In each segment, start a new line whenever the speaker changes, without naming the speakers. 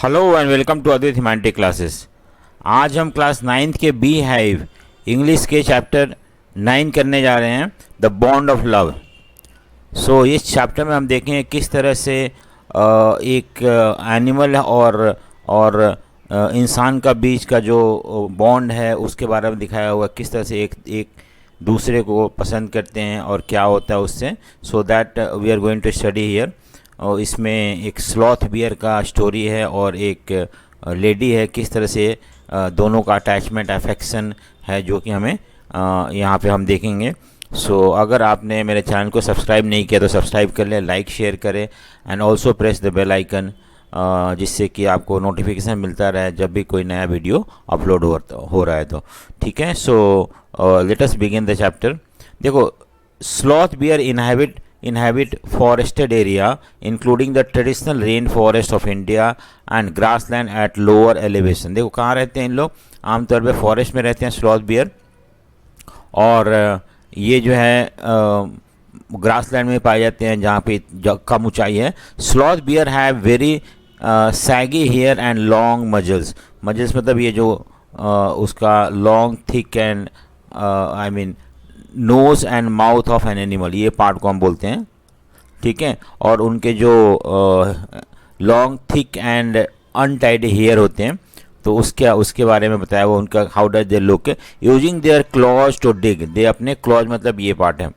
Hello and welcome to Advait humanity classes. आज हम class ninth के बी हाइव इंग्लिश के चैप्टर 9 करने जा रहे हैं, द बॉन्ड ऑफ लव। इस चैप्टर में हम देखेंगे किस तरह से एक एनिमल और इंसान का बीच का जो बॉन्ड है उसके बारे में दिखाया हुआ, किस तरह से एक एक दूसरे को पसंद करते हैं और क्या होता है उससे। So that we are going to study here. और इसमें एक स्लॉथ बियर का स्टोरी है और एक लेडी है, किस तरह से दोनों का अटैचमेंट अफेक्शन है जो कि हमें यहाँ पे हम देखेंगे। अगर आपने मेरे चैनल को सब्सक्राइब नहीं किया तो सब्सक्राइब कर लें, लाइक शेयर करें and also press the bell icon, जिससे कि आपको नोटिफिकेशन मिलता रहे जब भी कोई नया वीडियो अपलोड हो रहा है तो ठीक है। Let us begin the chapter. देखो, sloth bear inhabit forested area including the traditional rainforest of India and grassland at lower elevation। देखो कहाँ रहते हैं इन लोग, आमतौर पे फॉरेस्ट में रहते हैं स्लॉथ बियर, और ये जो है ग्रासलैंड में पाए जाते हैं जहाँ पे कम ऊंचाई है। Sloth bear have very shaggy hair and long muzzles. Muzzles मतलब ये जो उसका long thick and I mean nose and mouth of an animal, ये पार्ट को हम बोलते हैं, ठीक है। और उनके जो long thick and untidy hair होते हैं तो उसके बारे में बताया हुआ उनका। How does they look using their claws to dig. They अपने क्लॉज मतलब ये पार्ट है,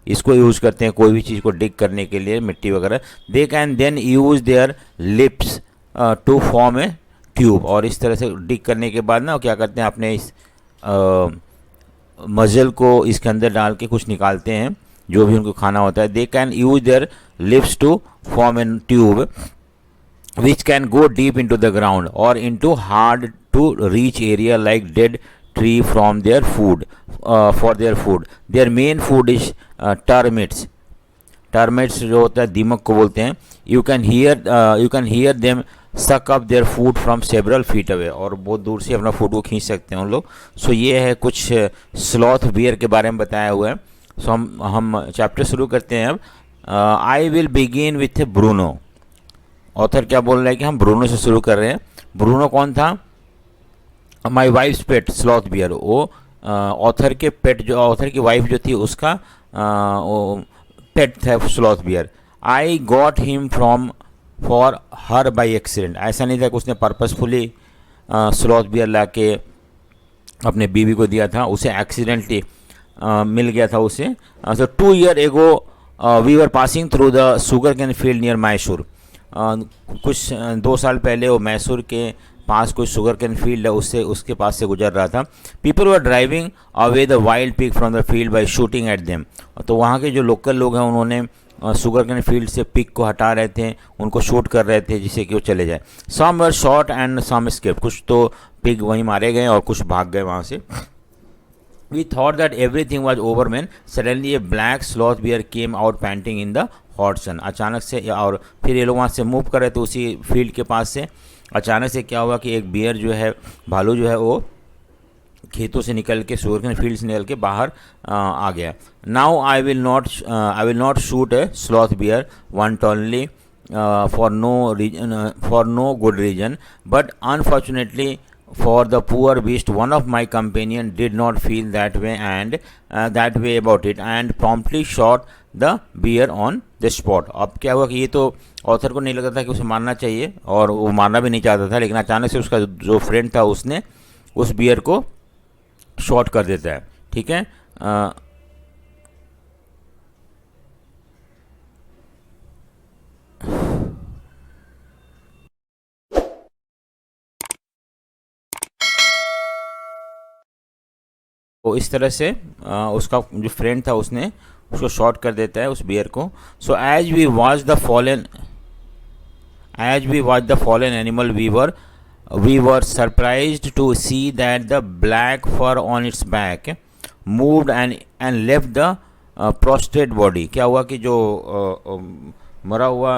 इसको यूज़ करते हैं कोई भी चीज़ को डिग करने के लिए, मिट्टी वगैरह। They can then use their lips to form a tube. और इस तरह से डिग करने के बाद ना क्या करते हैं, अपने इस मजल को इसके अंदर डाल के कुछ निकालते हैं जो भी उनको खाना होता है। They can use their lips to form an tube which can go deep into the ground और into hard to reach area like dead tree from their food for their food. Their main food is termites. Termites जो होता है दीमक को बोलते हैं। You can hear them suck up their food from several feet away. और बहुत दूर से अपना फूड को खींच सकते हैं उन लोग। ये है कुछ स्लॉथ बियर के बारे में बताया हुआ है। हम चैप्टर शुरू करते हैं अब। I will begin with Bruno. Author क्या बोल रहा है कि हम ब्रूनो से शुरू कर रहे हैं। ब्रूनो कौन था? My wife's pet sloth bear. वो ऑथर के पेट, जो ऑथर की वाइफ जो थी उसका पेट था sloth bear. I got him from for her by accident. ऐसा नहीं था कि उसने पर्पसफुली स्लॉथ बियर ला के अपने बीवी को दिया था, उसे एक्सीडेंटली मिल गया था उसे। 2 years ago we were passing through the sugar cane field near Mysore. कुछ 2 साल पहले वो मैसूर के पास कोई शुगर कैन फील्ड है, उसके पास से गुजर रहा था। People were driving away the wild pig from the field by shooting at them. तो वहाँ के जो लोकल लोग हैं उन्होंने शुगर कैन फील्ड से पिग को हटा रहे थे, उनको शूट कर रहे थे जिससे कि वो चले जाए। सम वर शॉट एंड सम एस्केप। कुछ तो पिग वहीं मारे गए और कुछ भाग गए वहाँ से। We thought that everything was over man suddenly a black sloth bear came out panting in the hot sun. अचानक से, और फिर ये लोग वहाँ से मूव कर रहे थे उसी फील्ड के पास से। अचानक से क्या हुआ कि एक बियर जो है, भालू जो है, वो खेतों से निकल के, शुगर फील्ड से निकल के बाहर आ गया। Now I will not shoot a sloth bear one only for no good reason, but unfortunately for the poor beast one of my companion did not feel that way about it and promptly shot the bear on the spot. अब क्या हुआ कि ये तो author को नहीं लगा था कि उसे मारना चाहिए और वो मारना भी नहीं चाहता था, लेकिन अचानक से उसका जो फ्रेंड था उसने उस बियर को शॉर्ट कर देता है, ठीक है। तो इस तरह से उसका जो फ्रेंड था उसने उसको शॉर्ट कर देता है उस बियर को। So as we watch the fallen animal we were surprised to see that the black fur on its back moved and left the prostrate body। क्या हुआ कि जो मरा हुआ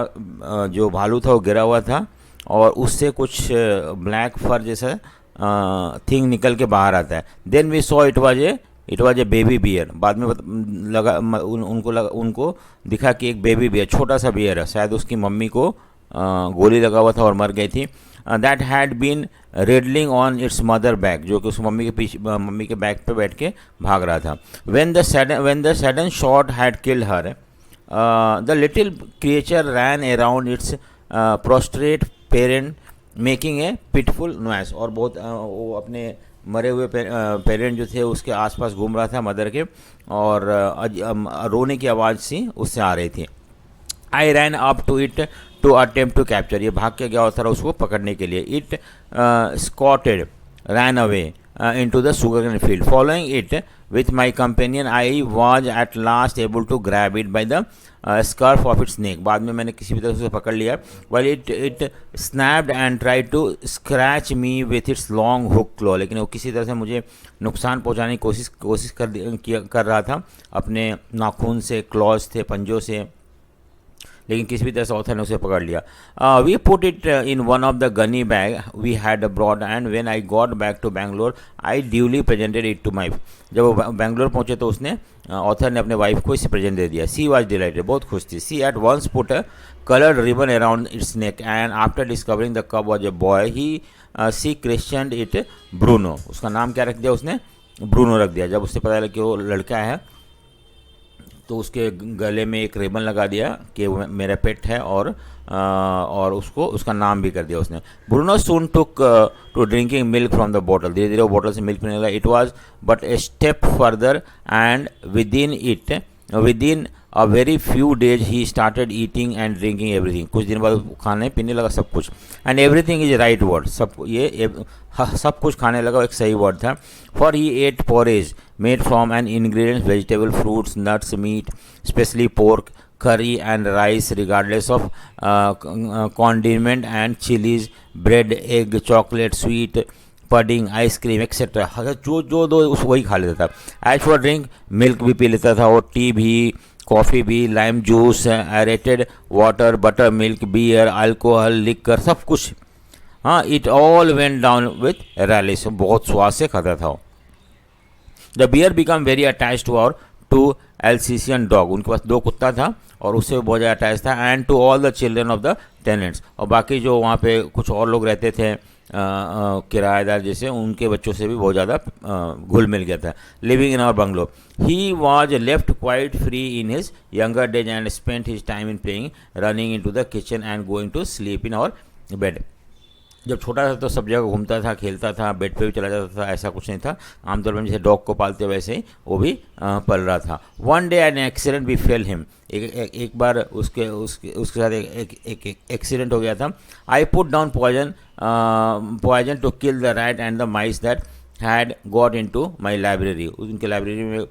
जो भालू था वो गिरा हुआ था और उससे कुछ ब्लैक फर जैसा थिंग निकल के बाहर आता है। Then we saw it was a baby bear. बाद में उनको दिखा कि एक बेबी बियर, छोटा सा बियर है, शायद उसकी मम्मी को गोली लगा हुआ था और मर गई थी। That had been riding on its mother back, जो कि उस मम्मी के पीछे, मम्मी के बैक पे बैठ के भाग रहा था. When the sudden shot had killed her, the little creature ran around its prostrate parent making a pitiful noise. और बहुत वो अपने मरे हुए पेरेंट जो थे उसके आसपास घूम रहा था, मदर के, और रोने की आवाज़ सी उससे आ रही थी. I ran up to it to attempt to capture, ये भाग के गया होता था उसको पकड़ने के लिए. It scooted ran away into the sugarcane field. Following it with my companion, I was at last able to grab it by the scarf of its neck. बाद में मैंने किसी भी तरह से उसे पकड़ लिया. While it snapped and tried to scratch me with its long hook claw. लेकिन वो किसी तरह से मुझे नुकसान पहुंचाने की कोशिश कर रहा था अपने नाखून से, क्लॉज थे, पंजों से, लेकिन किसी भी तरह से ऑथर ने उसे पकड़ लिया. We put it in one of the gunny bag we had abroad and when I got back to Bangalore I duly presented it to my. जब वो बैंगलोर पहुंचे तो उसने ऑथर ने अपने वाइफ को इसे प्रेजेंट दे दिया. सी वॉज डिलाइटेड, बहुत खुश थी. She at once put a coloured ribbon around its neck and after discovering the cub was a boy he she christened it Bruno. उसका नाम क्या रख दिया उसने? ब्रूनो रख दिया. जब उससे पता चला कि वो लड़का है तो उसके गले में एक रिबन लगा दिया कि वो मेरा पेट है, और उसको उसका नाम भी कर दिया उसने. Bruno soon took to drinking milk from the bottle. धीरे धीरे वो बॉटल से मिल्क पीने लगा. It was but a step further and within a very few days he started eating and drinking everything. कुछ दिन बाद खाने पीने लगा सब कुछ. And everything is right word, सब कुछ खाने लगा, एक सही वर्ड था. For he ate porridge made from an ingredients vegetable, fruits, nuts, meat, specially pork, curry and rice regardless of condiment and chilies, bread, egg, chocolate, sweet, pudding, ice cream etcetera. जो दो उस वही खा लेता था. एज फॉर ड्रिंक, मिल्क भी पी लेता था, और टी भी, कॉफ़ी भी, lime juice, aerated water, butter milk, beer, alcohol, liquor, सब कुछ. हाँ, it all went down with relish. बहुत स्वाद से खाता था. The bear become very attach to Alsatian dog. उनके पास 2 कुत्ता था और उससे बहुत ज़्यादा अटैच था. And to all the children of the tenants. और बाकी जो वहाँ पे कुछ और लोग रहते थे किराएदार जैसे, उनके बच्चों से भी बहुत ज़्यादा घुल मिल गया था. Living in our bungalow, he was left quite free in his younger days and spent his time in playing, running in to the kitchen and going to sleep in our bed. जब छोटा था तो सब जगह घूमता था, खेलता था, बेड पे भी चला जाता था, ऐसा कुछ नहीं था. आमतौर पर जैसे डॉग को पालते वैसे ही वो भी पल रहा था. One day an accident befell him. एक बार उसके साथ एक एक्सीडेंट हो गया था. I put down poison to kill the rat and the mice that had got into my library. उनके लाइब्रेरी में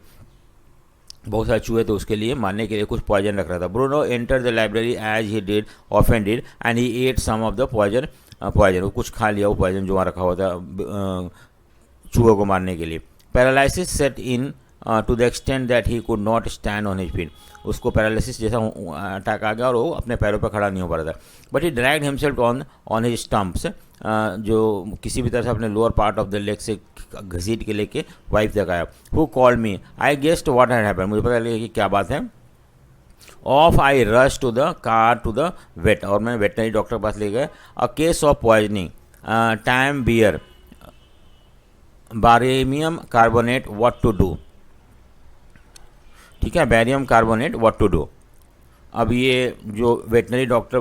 बहुत सारे चूहे थे, उसके लिए मारने के लिए कुछ पॉइजन रख रहा था. Bruno enter the library as he did often did and he ate some of the poison. वो कुछ खा लिया, वो पॉइजन जो वहाँ रखा हुआ था चूहों को मारने के लिए. Paralysis set in to the extent that he could not stand on his feet. उसको पैरालिसिस जैसा अटैक आ गया और वो अपने पैरों पर खड़ा नहीं हो पा रहा था. But he dragged himself on his stumps, जो किसी भी तरह से अपने lower part of the leg से घसीट के लेके वाइफ तक आया. Who called me, I guessed what had happened. मुझे पता लगा कि क्या बात है. Off I rush to the car to the vet, और मैंने वेटनरी डॉक्टर के पास ले गए. A case of poisoning, time bear, barium carbonate, what to do. ठीक है, barium carbonate, what to do. अब ये जो वेटनरी डॉक्टर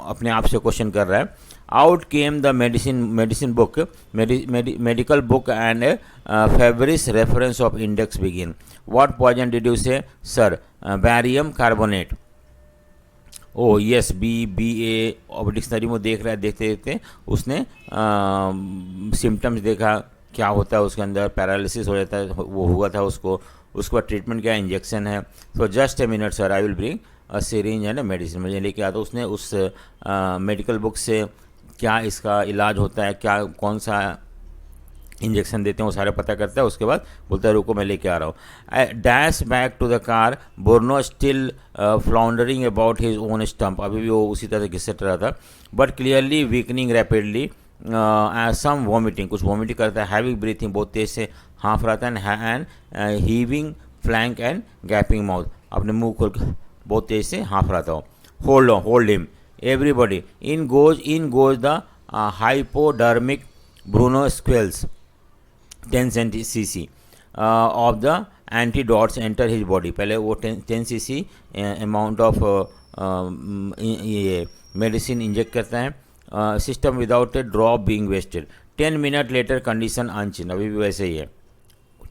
अपने आप से क्वेश्चन कर रहा है. Out came the medicine book, medical book and favourite reference of index begin. What poison did you say? Sir, barium carbonate. Oh yes, BA. अब डिक्शनरी में देखते देखते उसने सिम्टम्स देखा, क्या होता है उसके अंदर, पैरालिसिस हो जाता है, वो हुआ था उसको. उसके बाद ट्रीटमेंट क्या, इंजेक्शन है. तो just a minute sir, I will bring a syringe and medicine. मुझे लेके आता. उसने उस मेडिकल बुक से क्या इसका इलाज होता है, क्या कौन सा इंजेक्शन देते हैं, वो सारे पता करता है. उसके बाद बोलता है रुको मैं लेके आ रहा हूँ. Dash back to the car, Bruno still floundering about his own stump. अभी भी वो उसी तरह घिसट रहा था. But clearly weakening rapidly, some vomiting, कुछ वॉमिटिंग करता है. हैविंग ब्रीथिंग, बहुत तेज से हाँफ रहा था. And heaving flank and gapping mouth, अपने मुंह खोल के बहुत तेज से हाँफ रहा था. Hold him everybody. In goes the hypodermic Bruno squills 10 cc of the antidotes enter his body. पहले वो 10 cc amount of ये मेडिसिन इंजेक्ट करता है, system without a drop being wasted. 10 minute later condition unchange, अभी भी वैसे ही है.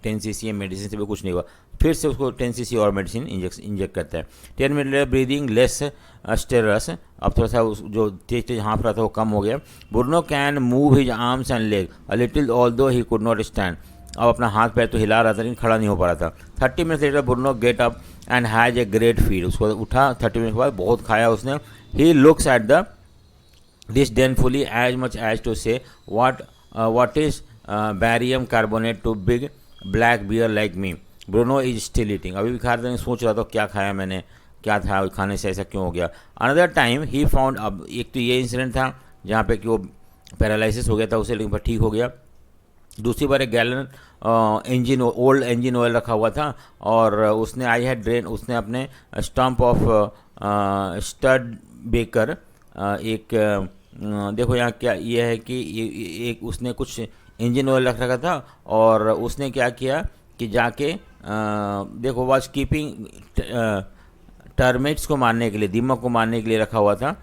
10 cc medicine से भी कुछ नहीं हुआ, फिर से उसको 10 cc और मेडिसिन इंजेक्ट करता है. 10 मिनट लेटर ब्रीदिंग लेस स्टेरस, अब थोड़ा सा जो तेज तेज हाँफ रहा था वो कम हो गया. Bruno can move his arms and leg a little although he could not stand, अब अपना हाथ पैर तो हिला रहा था लेकिन खड़ा नहीं हो पा रहा था. 30 minute later Bruno get up and has a great feed, उसको उठा 30 मिनट के बाद, बहुत खाया उसने. He looks at the disdainfully as much as to say what is barium carbonate to big black bear like me. Bruno is still eating, अभी भी खा रहे हैं, सोच रहा था क्या खाया मैंने, क्या था खाने से ऐसा क्यों हो गया. अनदर टाइम ही फाउंड, अब एक तो ये इंसिडेंट था जहाँ पे कि वो पैरालिसिस हो गया था उसे, लेकिन ठीक हो गया. दूसरी बार एक gallon engine old engine oil रखा हुआ था और उसने आई हैड ड्रेन, उसने अपने स्टम्प ऑफ स्टड बेकर एक देखो यहाँ क्या ये है कि एक उसने कुछ इंजन ऑयल रख रखा था और उसने क्या किया कि जाके देखो वाज कीपिंग टर्मिट्स को मारने के लिए, दीमक को मारने के लिए रखा हुआ था.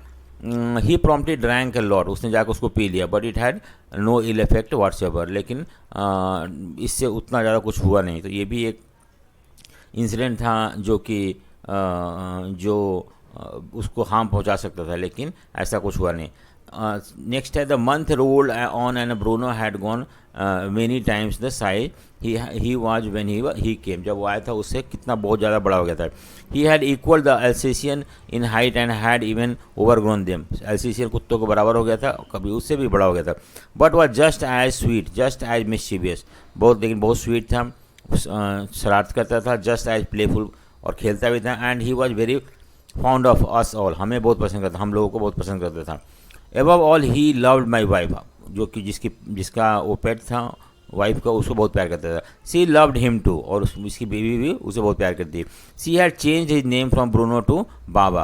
He promptly drank a lot, उसने जाकर उसको पी लिया, but it had no ill effect whatsoever, लेकिन इससे उतना ज़्यादा कुछ हुआ नहीं. तो ये भी एक इंसिडेंट था जो कि जो उसको हार्म पहुंचा सकता था, लेकिन ऐसा कुछ हुआ नहीं. नेक्स्ट है the month rolled on and Bruno had gone many times the size he was when he came, जब वो आया था उससे कितना बहुत ज़्यादा बड़ा हो गया था. He had equal the Alsatian in height and had even overgrown them, Alsatian कुत्तों को बराबर हो गया था, कभी उससे भी बड़ा हो गया था. But was just as sweet, just as mischievous, बहुत लेकिन बहुत स्वीट था, शरारत करता था, जस्ट एज प्लेफुल और खेलता भी था. And he was very found of us all, हमें बहुत पसंद करता, हम लोगों को बहुत पसंद करता था. Above all he loved my wife, जो कि जिसका वो पेट था वाइफ का, उसको बहुत प्यार करता था. सी लव्ड हिम टू, और इसकी बेबी भी उसे बहुत प्यार करती है. She had change his name from Bruno to Baba,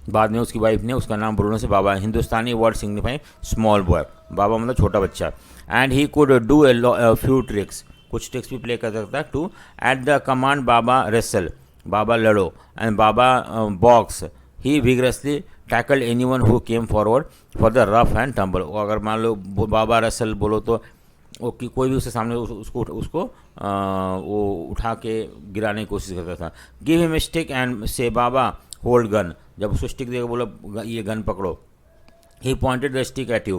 बाद में उसकी वाइफ ने उसका नाम ब्रूनो से Baba, Hindustani word signifying small boy, Baba मतलब छोटा बच्चा. And he could do a few tricks, कुछ ट्रिक्स भी प्ले कर सकता. To at the command Baba wrestle, Baba लड़ो, and Baba box, he vigorously tackled anyone who came forward for the rough and tumble. अगर मान लो बाबा रसल बोलो तो वो कि कोई भी उसके सामने उसको वो उठा के गिराने की कोशिश करता था. गिव हिम स्टिक एंड से बाबा होल्ड गन, जब उसको स्टिक देगा बोलो ये गन पकड़ो. He pointed the stick at you,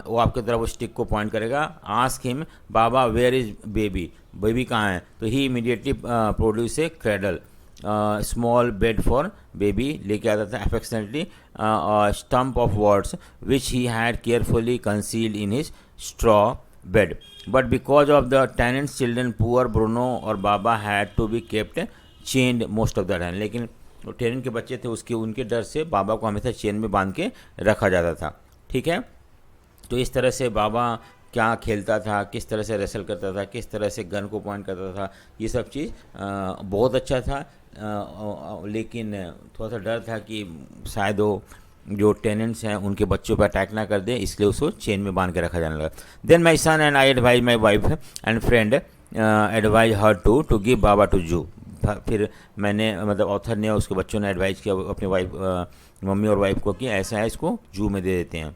वो आपकी तरफ वो स्टिक को पॉइंट करेगा. Ask him Baba where is baby, baby कहाँ है, तो he immediately produce a cradle, small bed for baby, लेके आता था affectionately stump of words which he had carefully concealed in his straw bed. But because of the tenants children poor Bruno और Baba had to be kept chained most of the time, लेकिन वो tenant के बच्चे थे उसके उनके डर से बाबा को हमेशा चेन में बांध के रखा जाता था. ठीक है, तो इस तरह से बाबा क्या खेलता था, किस तरह से रेसल करता था, किस तरह से गन को पॉइंट करता था, ये सब चीज़ बहुत अच्छा था. लेकिन थोड़ा सा डर था कि शायद वो जो टेनेंट्स हैं उनके बच्चों पर अटैक ना कर दे, इसलिए उसको चेन में बांध के रखा जाने लगा. Then my son and I advise my wife and friend advise her to give Baba to zoo. फिर मैंने मतलब ऑथर ने उसके बच्चों ने एडवाइज किया अपनी वाइफ मम्मी और वाइफ को कि ऐसा है इसको जू में दे देते हैं,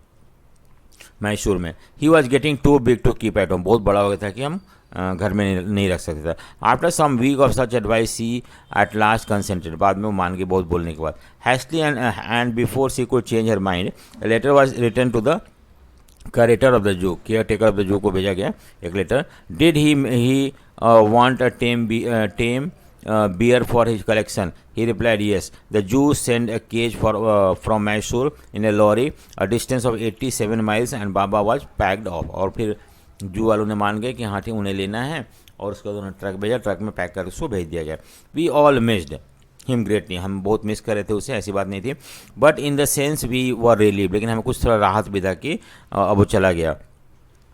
मैसूर में. He was getting too big to keep at home, बहुत बड़ा हो गया था कि हम घर में नहीं रख सकते थे. After some week of such advice she at last consented, बाद में वो मान के बहुत बोलने के बाद. Hastily and before she could change her mind, letter was return to the curator of the zoo, care taker of the zoo को भेजा गया एक लेटर. Did he want a tame bear for his collection? He replied yes. The Jews sent a cage from Mysore in a lorry a distance of 87 miles and Baba was packed off. और फिर जू वालों ने मान गए कि हाँ ठीक उन्हें लेना है और उसके बाद उन्होंने ट्रक भेजा, ट्रक में पैक करके उसको भेज दिया गया. We all missed him greatly, हम बहुत मिस कर रहे थे उसे, ऐसी बात नहीं थी. But in the sense we were relieve, लेकिन हमें कुछ थोड़ा राहत भी था कि अब वो चला गया.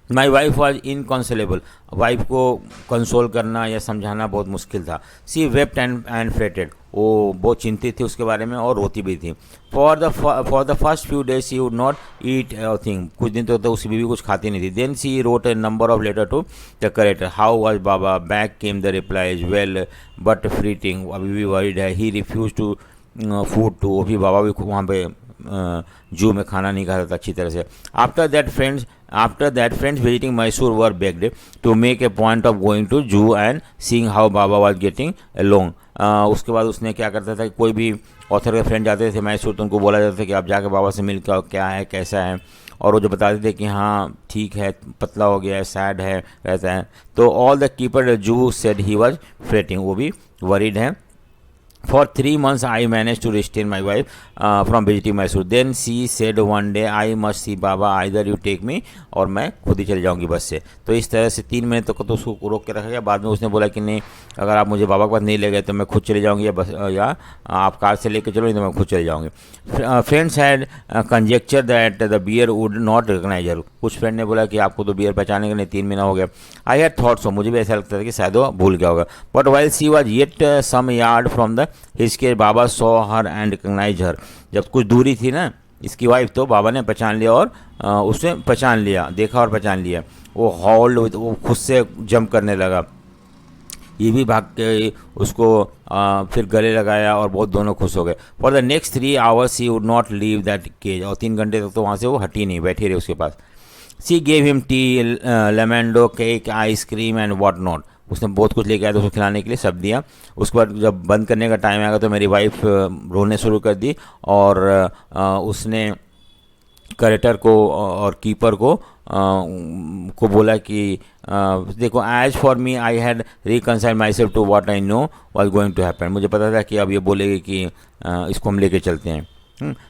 माई वाइफ वॉज इनकॉन्सोलेबल, वाइफ को कंसोल करना या समझाना बहुत मुश्किल था। सी वेप्ट एंड फ्रेटेड, वो बहुत चिंतित थी उसके बारे में और रोती भी थी। For the first few days she would not eat thing, कुछ दिन तो उसकी बीवी कुछ खाती नहीं थी। Then she wrote a number of letter to the curator, how was Baba, back came the replies well but fretting, अभी भी वरीड है। He refuse to food too, वो भी बाबा भी वहाँ पे जू में खाना नहीं खाता था अच्छी तरह से। After that friends visiting Mysore were begged to make a point of going to zoo and seeing how Baba was getting along. उसके बाद उसने क्या करता था कि कोई भी ऑथर के फ्रेंड जाते थे मैसूर तो उनको बोला जाता था कि आप जाके बाबा से मिल के क्या है कैसा है, और वो जो बताते थे कि हाँ ठीक है, पतला हो गया है, सैड है, रहता है। तो ऑल द कीपर जू सेड ही वॉज फ्रेटिंग, वो भी वरीड है। For 3 months I managed to restrain my wife from visiting Mysore. Then she said one day I must see Baba, either you take me, और मैं खुद ही चली जाऊंगी बस से। तो इस तरह से 3 महीने तक तो उसको रोक के रखा गया। बाद में उसने बोला कि नहीं, अगर आप मुझे बाबा के पास नहीं ले गए तो मैं खुद चली जाऊंगी, या बस या आप कार से लेके चलो, नहीं तो मैं खुद चली जाऊंगी। Friends had conjecture that the bear would not recognise her, कुछ फ्रेंड ने बोला कि आपको तो बियर पहचाने के नहीं, 3 महीना हो गया। आई हैड थॉट सो, मुझे भी ऐसा लगता था कि शायद वो भूल गया होगा। But while she was yet some yard from the हिस्के Baba saw her and recognise her, जब कुछ दूरी थी ना इसकी वाइफ, तो बाबा ने पहचान लिया और उसने पहचान लिया, देखा और पहचान लिया। वो हॉल्ड, वो खुद से जंप करने लगा, ये भी भाग के उसको फिर गले लगाया और बहुत दोनों खुश हो गए। For the next 3 hours she would not leave that cage, और 3 घंटे तक तो वहाँ से वो हटी नहीं, बैठी रही उसके पास। She gave him tea, lemonade, cake, ice cream and what not, उसने बहुत कुछ लेके आया तो उसको खिलाने के लिए सब दिया। उसके बाद जब बंद करने का टाइम आएगा तो मेरी वाइफ रोने शुरू कर दी, और उसने करेक्टर को और कीपर को बोला कि देखो, as for me I had reconcile myself to what I know was going to happen, मुझे पता था कि अब ये बोलेगी कि इसको हम लेके चलते हैं।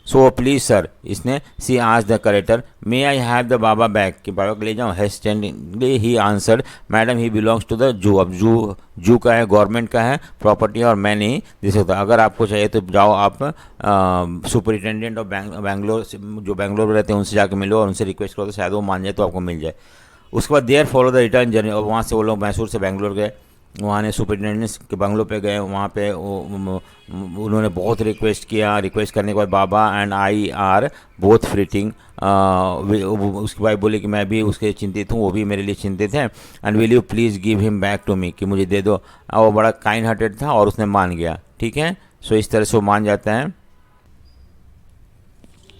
सो प्लीज़ सर, इसने सी आज the curator, may I have the Baba back, कि बाबा को ले जाऊँ। Hesitantly he answered, madam he belongs to the zoo, अब जू का है, गवर्नमेंट का है प्रॉपर्टी, और मैं नहीं दे सकता। अगर आपको चाहिए तो जाओ, आप सुपरिटेंडेंट ऑफ बैंगलोर, जो बैंगलोर में रहते हैं उनसे जाकर मिलो और उनसे रिक्वेस्ट करो तो शायद वो मान जाए तो आपको मिल जाए। उसके बाद there follow the return journey, और वहाँ से वो लोग मैसूर से बैंगलोर गए, वहाँ ने सुपरिटेंडेंट के बंगलों पे गए, वहाँ पे उन्होंने बहुत रिक्वेस्ट करने के बाद बाबा एंड आई आर बोथ फ्रीटिंग, उसकी वाइफ बोली कि मैं भी उसके चिंतित हूँ, वो भी मेरे लिए चिंतित है। And will you please give him back to me, कि मुझे दे दो। वो बड़ा काइंड हार्टेड था और उसने मान गया, ठीक है। सो इस तरह से वो मान जाता है।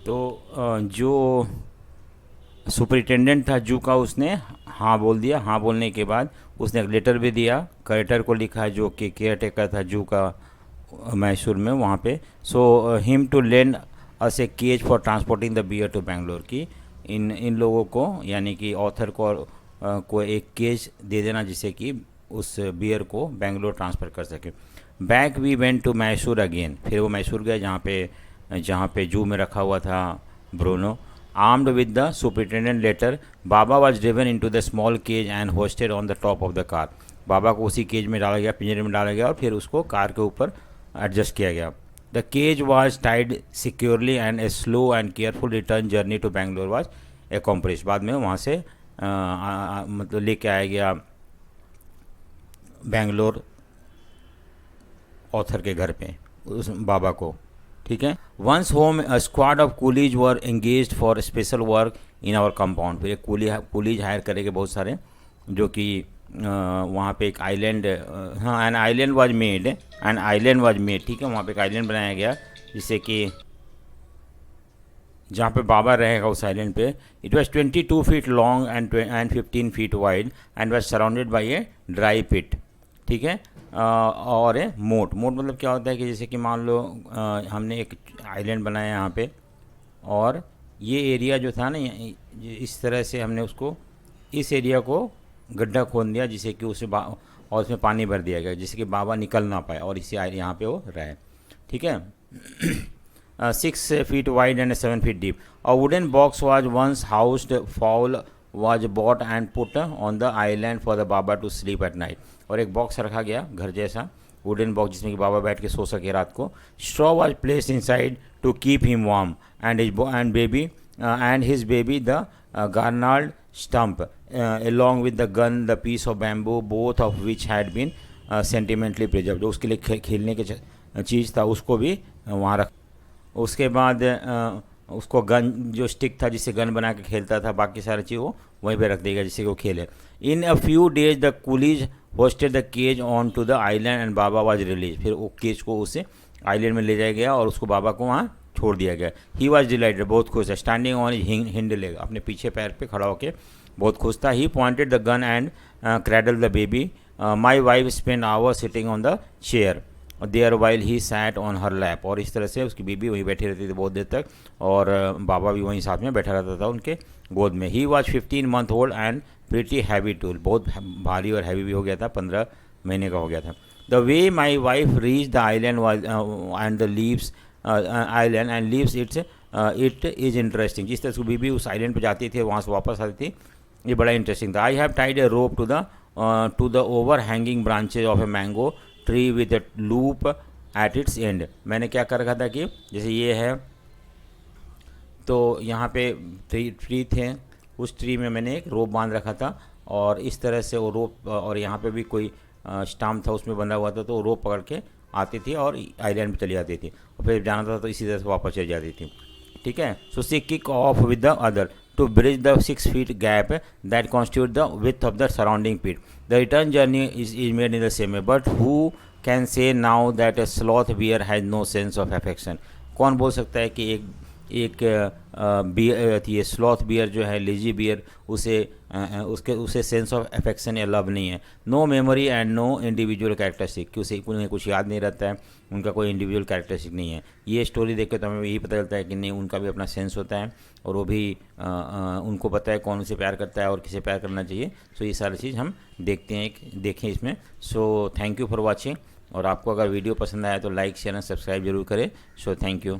तो जो सुपरिटेंडेंट था जू का, उसने हाँ बोल दिया। हाँ बोलने के बाद उसने एक लेटर भी दिया, करेक्टर को लिखा जो कि केयर टेकर था जू का मैसूर में वहाँ पे। So him to lend us a cage for transporting the bear to Bangalore, की इन लोगों को, यानी कि ऑथर को एक केज दे देना जिससे कि उस बियर को बैंगलोर ट्रांसफ़र कर सके। Back we went to Mysore again, फिर वो मैसूर गए जहाँ पे जू में रखा हुआ था Bruno. Armed with the superintendent letter, Baba was driven into the small cage and hoisted on the top of the car. बाबा को उसी केज में डाला गया, पिंजरे में डाला गया, और फिर उसको कार के ऊपर एडजस्ट किया गया। The cage was tied securely and a slow and careful return journey to Bangalore was accomplished. बाद में वहाँ से मतलब लेके आया गया बैंगलोर ऑथर के घर पे उस बाबा को, ठीक है। Once home, a squad of coolies were engaged for special work in our compound, फिर एक कूलीज हायर करेंगे बहुत सारे, जो कि वहाँ पे एक आइलैंड, हाँ एन आइलैंड वाज मेड, ठीक है। वहाँ पे एक आइलैंड बनाया गया जिससे कि जहाँ पे बाबा रहेगा उस आइलैंड पे। It was 22 feet long and 15 feet wide and was surrounded by a dry pit, ठीक है। और मोट मतलब क्या होता है कि जैसे कि मान लो हमने एक आइलैंड बनाया यहाँ पे, और ये एरिया जो था ना, इस तरह से हमने उसको, इस एरिया को गड्ढा खोद दिया जिससे कि और उसमें पानी भर दिया गया जिससे कि बाबा निकल ना पाए और इसी यहाँ पे वो रहे, ठीक है। 6 feet wide and 7 feet deep. A wooden box was once housed. Fowl was bought and put on the island for the Baba to sleep at night. और एक बॉक्स रखा गया घर जैसा, वुडन बॉक्स, जिसमें कि बाबा बैठ के सो सके रात को। Straw was placed inside to keep him warm and his baby and his baby the garnered stump along with the gun, the piece of bamboo, both of which had been sentimentally preserved. जो उसके लिए खेलने की चीज़ था उसको भी वहाँ रख। उसके बाद उसको गन जो स्टिक था जिससे गन बना के खेलता था, बाकी सारी चीज़ वो वहीं पे रख देगा जिससे वो खेले। In a few days the coolies hoisted the cage on to the island and Baba was release. फिर वो केज को उसे आइलैंड में ले जाया गया और उसको बाबा को वहाँ छोड़ दिया गया। ही वॉज डिलाइटेड, बहुत खुश है। स्टैंडिंग ऑन हिंड लेग, अपने पीछे पैर पे खड़ा होकर बहुत खुश था। He pointed the gun and cradle the baby. My wife spend hour sitting on the chair there while he sat on her lap. और इस तरह से उसकी बीबी वहीं बैठी रहती थी बहुत देर तक और बाबा भी वहीं साथ में बैठा रहता था उनके गोद में। He was 15 month old and pretty heavy tool, बहुत भारी और हैवी भी हो गया था, 15 महीने का हो गया था। The way my wife reach the island and the leaves island and leaves it is interesting. जिस तरह से बीबी उस आइलैंड पर जाती थी वहाँ से वापस आती थी, ये बड़ा इंटरेस्टिंग था। I have tied a rope to the overhanging branches of a mango tree with a loop at its end. मैंने क्या कर रखा था कि जैसे ये है तो यहाँ पे ट्री थे, उस ट्री में मैंने एक रोप बांध रखा था और इस तरह से वो रोप, और यहाँ पे भी कोई स्टाम्प था उसमें बंधा हुआ था, तो वो रोप पकड़ के आती थी और आइलैंड पे चली जाती थी और फिर जाना था तो इसी तरह से वापस चली जाती थी। ठीक है, so she kick off with the other to bridge the 6 feet gap that constitute the width of the surrounding pit. The return journey is made in the same way. But who can say now that a sloth bear has no sense of affection? कौन बोल सकता है कि एक beer ये sloth bear जो है, lazy bear, उसे सेंस ऑफ अफेक्शन या लव नहीं है। No memory and no individual characteristic, कि उसे उन्हें कुछ याद नहीं रहता है, उनका कोई इंडिविजुअल कैरेक्टरिस्टिक नहीं है। ये स्टोरी देख के तो हमें यही पता चलता है कि नहीं, उनका भी अपना सेंस होता है और वो भी उनको पता है कौन उसे प्यार करता है और किसे प्यार करना चाहिए। सो ये सारी चीज़ हम देखें इसमें। So thank you for watching, और आपको अगर वीडियो पसंद आया तो लाइक शेयर एंड सब्सक्राइब जरूर करें। So thank you.